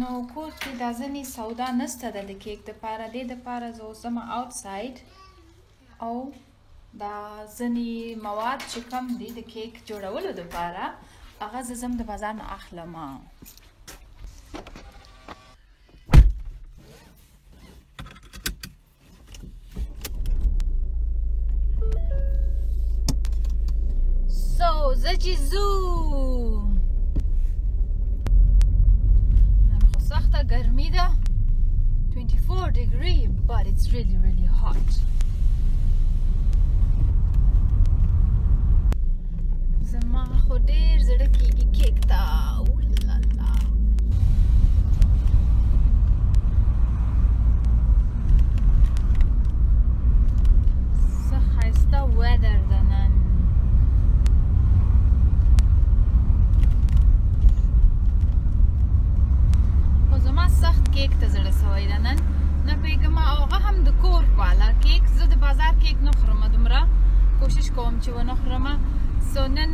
نو کور کې دا ځینې سودا نشته ده د کیک دپاره دې دپاره زه اوس ځمه آوټساید او دا ځینې مواد چې کم دي د کیک جوړولو دپاره هغه زه ځم د بازار نه اخلم. زه چې ځو نن خو سخته ګرمي ده 24 degree but it's really hot. زما خو ډېر زړه کېږي کیک ته اولالا څه ښایسته ویدر ده نن. سخت کیک ته زړه سوی ده نن نه پوهېږم او هغه هم د کور والا کیک. زه د بازار کیک نه خورم دومره کوشش کوم چې ونه خورم. سو نن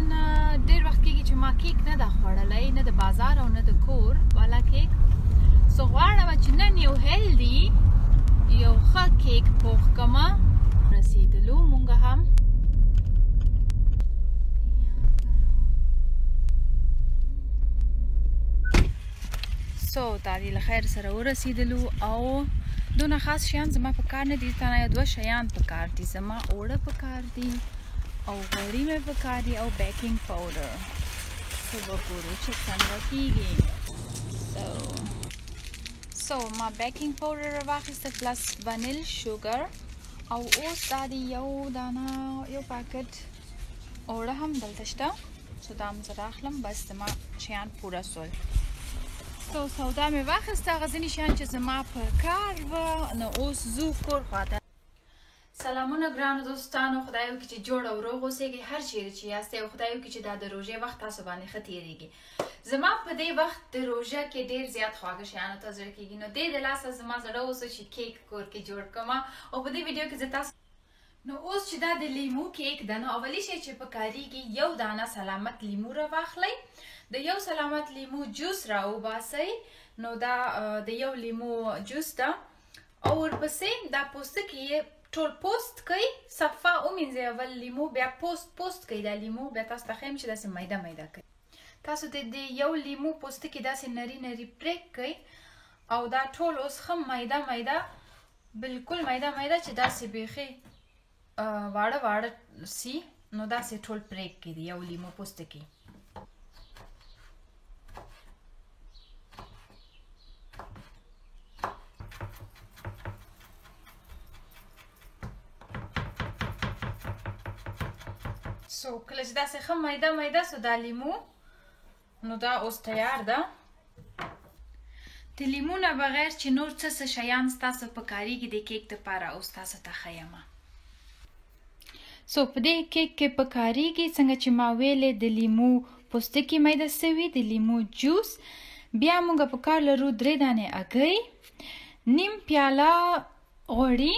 ډېر وخت کېږي چې ما کیک نه ده خوړلی نه د بازار او نه د کور والا کیک. سو غواړم چې نن یو هیلدي یو ښه کیک پوخ کړمه. رسېدلو مونږ هم سو تادی له خیر سره ورسېدلو او دونه خاص شیان زما په کار نه دي. تنه یو دوه شیان په کار دي. زما اوړه په کار دي او غوړي مې په کار دي او بیکینګ پاوډر. سو به ګورو چې څنګه کېږي. سو ما بیکینګ پاوډر راواخیسته پلس ونیل شوګر او اوس دا د یو دانه یو پاکټ اوړه هم دلته شته. سو دا هم زه راخلم. بس زما شیان پوره سول. سو سودا مې واخیسته هغه ځینې شیان چې زما په کار وه. نو اوس ځو کور خواته. سلامونه ګرانو دوستانو. خدای وکړي چې جوړ او روغ اوسېږئ هر چیرې چې یاستئ او خدای وکړي چې دا د روژې وخت تاسو باندې ښه تېرېږي. زما په دې وخت د روژه کې ډېر زیات خواږه شیانو ته زړه کېږي. نو دې د لاسه زما زړه اوسه چې کیک کور کې جوړ کړم او په دې ویډیو کې زه تاسو نو اوس چې دا د لیمو کیک ده نو اولي شی چې پکارېږي یو دانه سلامت لیمو راواخلئ. د یو سلامت لیمو جوس راوباسئ. نو دا د یو لیمو جوس ده او ورپسې دا پوستکي یې ټول پوست کئ صفا ومینځئ. اول لیمو بیا پوست کئ دا لیمو بیا تاسو ته ښیم چې داسې میده کئ. تاسو د یو لیمو پوستکي داسې نري پریک کئ او دا ټول اوس ښه میده بلکل میده چې داسې بیخي واړه سي. نو داسې ټول پریک کړي د یو لیمو پوستکي. سو کله چې داسې ښه میده سو دا لیمو نو دا اوس تیار ده. د لیمو نه بغیر چې نور څه شیان ستاسو په کارېږي د کیک دپاره اوس تاسو ته ښیمه. سو په دې کیک کې په کارېږي څنګه چې ما ویلې د لیمو پوستکي میده سوي د لیمو جوس بیا موږ په کار لرو 3 دانې هګۍ نیم پیاله غوړي.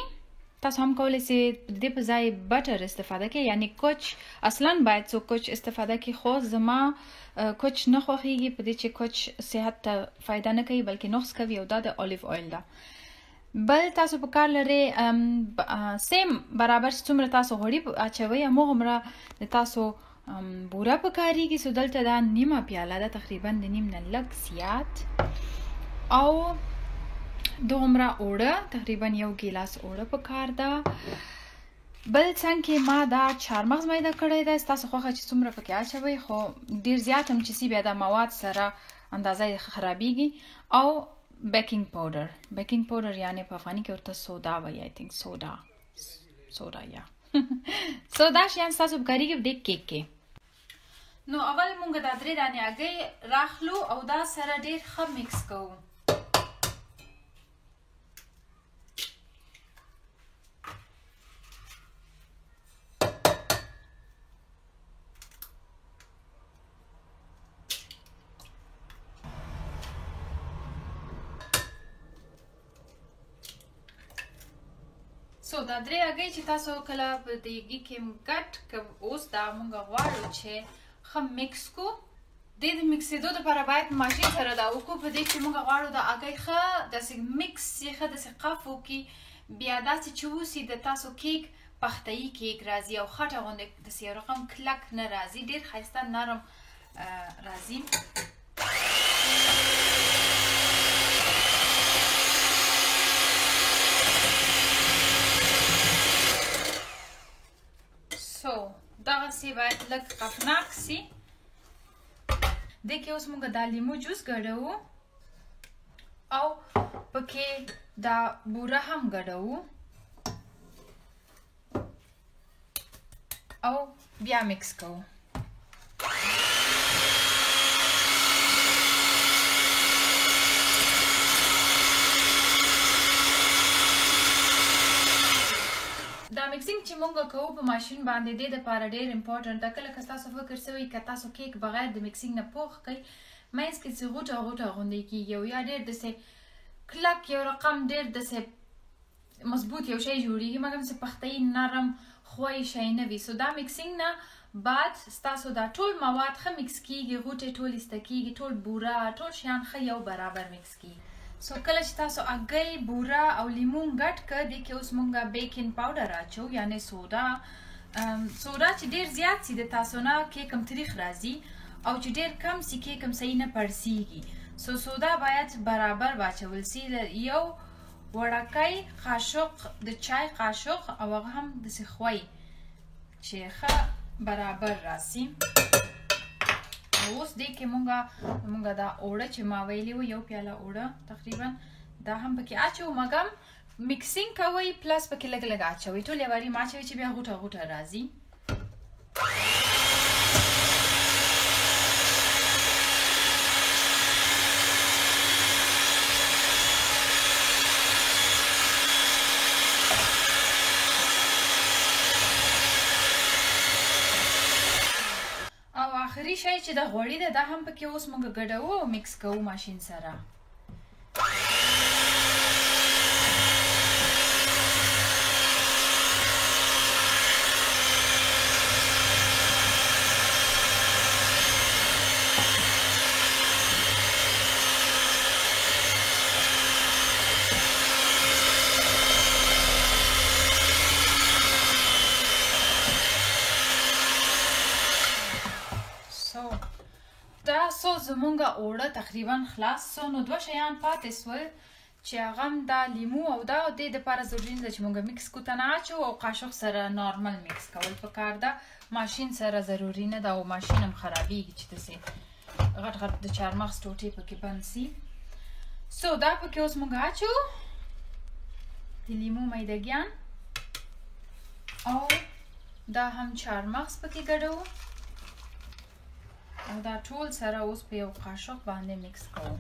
تاسو هم کولی سئ د دې په ځای بټر استفاده کړئ یعنی کوچ. اصلا باید څوک کوچ استفاده کړي خو زما کوچ نه خوښیږي په دې چې کوچ صحت ته فایده نه کوي بلکې نقص کوي او دا د اولیو اویل ده. بل تاسو په کار لرئ سیم برابر چې څومره تاسو غوړي اچوئ هماغومره د تاسو بوره په کارېږي. سو دلته دا نیمه پیاله ده تقریبا د نیم نه لږ زیات او دومره اوړه تقریبا یو ګیلاس اوړه په کار ده. بل څنګ کې ما دا چهارمغز میده کړی ده. ستاسو خوښه چې څومره پکې اچوئ خو ډېر زیات هم چې سي بیا دا مواد سره اندازه یې خرابېږي. او بیکینګ پاوډر یعنی په افغاني کې ورته سودا وایي. آی تھنک سودا یا سو دا شیان ستاسو په کارېږي په دې کیک کې. نو اول مونږ دا 3 دانې هګۍ راخلو او دا سره ډېر ښه میکس کوو. سو دا 3 هګۍ چې تاسو کله په دیګي کې ګټ اوس دا مونږ غواړو چې ښه میکس کو د میکسېدو دپاره باید ماشین سره دا وکړو په دې چې موږ غواړو د هګۍ ښه داسې میکس یې ښه داسې قف وکړي بیا داسې چې اوسي د تاسو کیک پختهیي کیک راځي او خټه غوندې داسې یو رقم کلک نه راځي ډېر ښایسته نرم راځي سو دغسې باید لږ قفناک سي دې کې اوس موږ دا لیمو جوس ګډوو او پکې دا بوره هم ګډوو او بیا مکس کوو دا مکسینګ چې موږ کوو په ماشین باندې دې دپاره ډېر امپورټنټ ده کله که ستاسو فکر سوی که تاسو کیک بغیر د مکسینګ نه پوخ کوئ منځ کې چې غوټه غوټه غوندې کېږي او یا ډېر داسې کلک یو رقم ډېر داسې مضبوط یو شی جوړېږي مګر چې پختهیي نرم خوی شی نه وي سو دا مکسینګ نه بعد ستاسو دا ټول مواد ښه مکس کېږي غوټې ټول ایسته کېږي ټول بوره ټول شیان ښه یو برابر مکس کېږي سو کله چې تاسو هګۍ بوره او لیمون ګډ کړه دې کې اوس مونږ بیکینګ پاوډر اچو یعنې سوډا چې ډېر زیات سي د تاسو نه کیک هم تریخ راځي او چې ډېر کم سي کیک هم صحیح نه پړسیږي سو سوډا باید برابر واچول سي یو وړکی قاشق د چای قاشق او هغه هم داسې خوی چې ښه برابر راسي اوس دې کې مونږ دا اوړه چې ما ویلي وو یو پیاله اوړه تقریبا دا هم پکې اچوو مګم مکسینګ کوئ پلس پکې لږ لږ اچوئ ټول یو واري ما اچوئ چې بیا غوټه غوټه راځي آخري شی چې د غوړي ده دا هم پکې اوس موږ ګډوو او مکس کوو ماشین سره سو زمونږ اوړه تقریبا خلاص سو نو دوه شیان پاتې سول چې هغه هم دا لیمو او دا دې دپاره ضروري نه ده چې مونږ مکس کو ته نه اچو او قاشق سره نارمل مکس کول پکار ده ماشین سره ضروري نه ده او ماشین هم خرابېږي چې داسې غټ غټ د چارمغز ټوټې پکې بند سي سو دا پکې اوس مونږ اچو د لیمو میدګیان او دا هم چارمغز پکې ګډوو او دا ټول سره اوس په یو قاشق باندې مکس کوو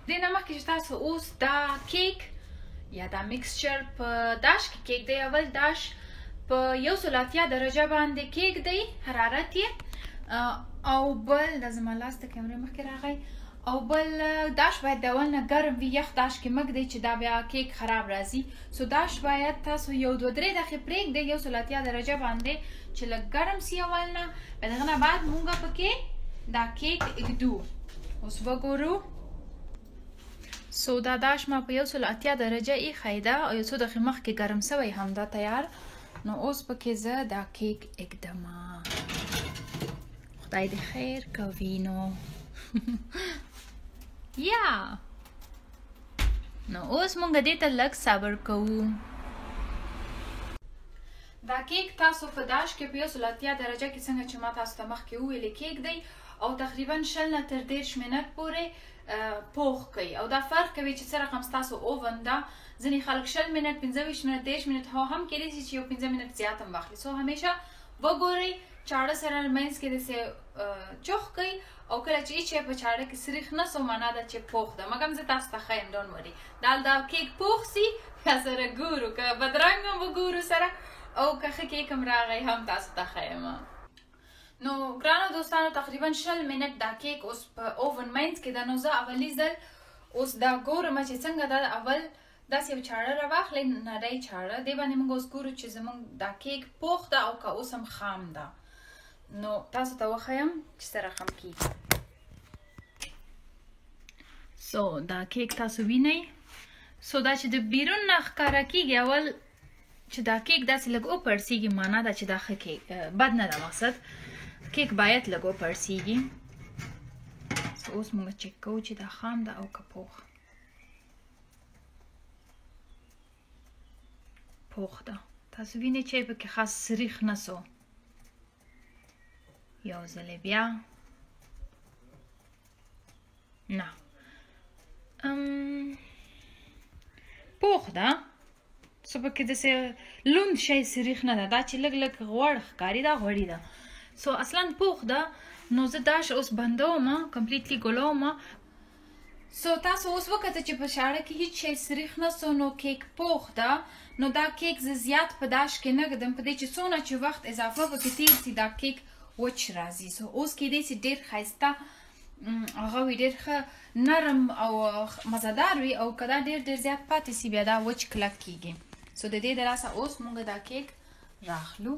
دې نه مخکې چې تاسو اوس دا کیک یا دا مکسچر په داش کې کیک دی اول داش په 180 درجه باندې کېږدئ حرارت یې او بل دا زما لاس د کیمرې مخکې راغی او بل داش باید د اول نه ګرم وي یخ داش کې مه ږدئ چې دا بیا کیک خراب راځي سو داش باید تاسو 1-2-3 دقیقې پرېږدئ 180 درجه باندې چې لږ ګرم سي اول نه بیا د هغه نه بعد مونږ پکې دا کیک ایږدو اوس وګورو سو دا داش ما په 180 درجه ایښی ده او یو څو دقیقې مخکې ګرم سوی هم دا تیار نو اوس پکې زه دا کیک ایږدمه خدای دې خیر کوي نو یا نو اوس مونږ دې ته لږ صبر کوو دا کیک تاسو په داش کې په 180 درجه کې څنګه چې ما تاسو ته مخکې وویلې کېږدئ او تقریبا 20 نه تر 30 منټ پورې پوخ کوي او دا فرق کوي چې څه رقم ستاسو اوون ده ځینې خلک 20 منټ 25 منټ 30 منټ هم کېدای شي چې یو 15 منټ زیات هم واخلي سو همیشه وګورئ چاړه سره منځ کې داسې چوخ کوي او کله چې هیڅ شی په چاړه کې سریښ نه سو معنا ده چې پوخ ده مګم زه تاسو ته ښیم ډونټ وري دا کیک پوخ سي بیا سره ګورو که بدرنګ هم وګورو سره او که ښه کیک هم راغی هم تاسو ته ښیم. نو ګرانو دوستانو تقریبا 20 منټ دا کیک اوس په اوون مینځ کې ده. نو زه اولي ځل اوس دا ګورم چې څنګه ده. اول داسې یو چاړه راواخلئ، نری چاړه، دې باندې موږ اوس ګورو چې زموږ دا کیک پوخ ده او که اوس هم خام ده. نو تاسو ته وښیم چې څه رقم کیږي. سو دا کیک تاسو وینئ. سو دا چې د بیرون نه ښکاره کیږي اول چې دا کیک داسې لږ وپړسیږي، معنا ده چې دا ښه کیک بد نه ده. مقصد کیک باید لږ وپړسیږي. سو اوس موږ چک کوو چې دا خام ده او که پوخ. پوخ ده. تاسو وینئ چې پکې خاص سریخ نه سو. یو ځلې بیا نه پوخ ده. سو پکې داسې لوند شی سریخ نه ده. دا چې لږ لږ غوړ ښکاري دا غوړي ده. سو اصلا پوخ ده. نو زه دا اوس بندوم، کمپلیټلی ګلوم. سو تاسو اوس وکته چې په شاړه کې هیڅ شی سریخ نه سو، نو کیک پوخ ده. نو دا کیک زه زیات په داش کې نه ږدم، په دې چې څونه چې وخت اضافه پکې تیر سي دا کیک وچ راځي. سو اوس کیدای سي ډېر ښایسته هغه وي، ډېر ښه نرم او مزهدار وي، او که دا ډېر زیات پاتې سي بیا دا وچ کلک کیږي. سو د دې د لاسه اوس موږ دا کیک راخلو.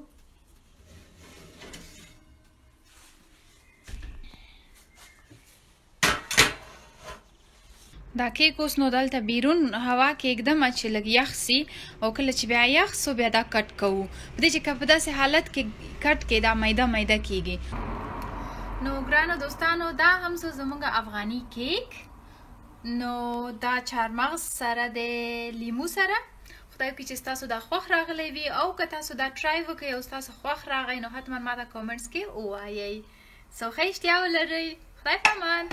دا کیک اوس نو دلته بیرون هوا کې اکدم چې لږ یخ سي، او کله چې بیا یخ سو بیا دا کټ کوو. په دې چې که په داسې حالت کې کټ کې دا میده میده کیږي. نو ګرانو دوستانو دا هم سو زموږ افغاني کیک. نو دا چهارمغز سره د لیمو سره. خدای وکړي چې ستاسو دا خوښ راغلی وي، او که تاسو دا ټرای وکړئ او ستاسو خوښ راغی نو حتما ما ته کامنټس کې ووایئ. سو ښه اشتیا ولرئ. خدای پامان.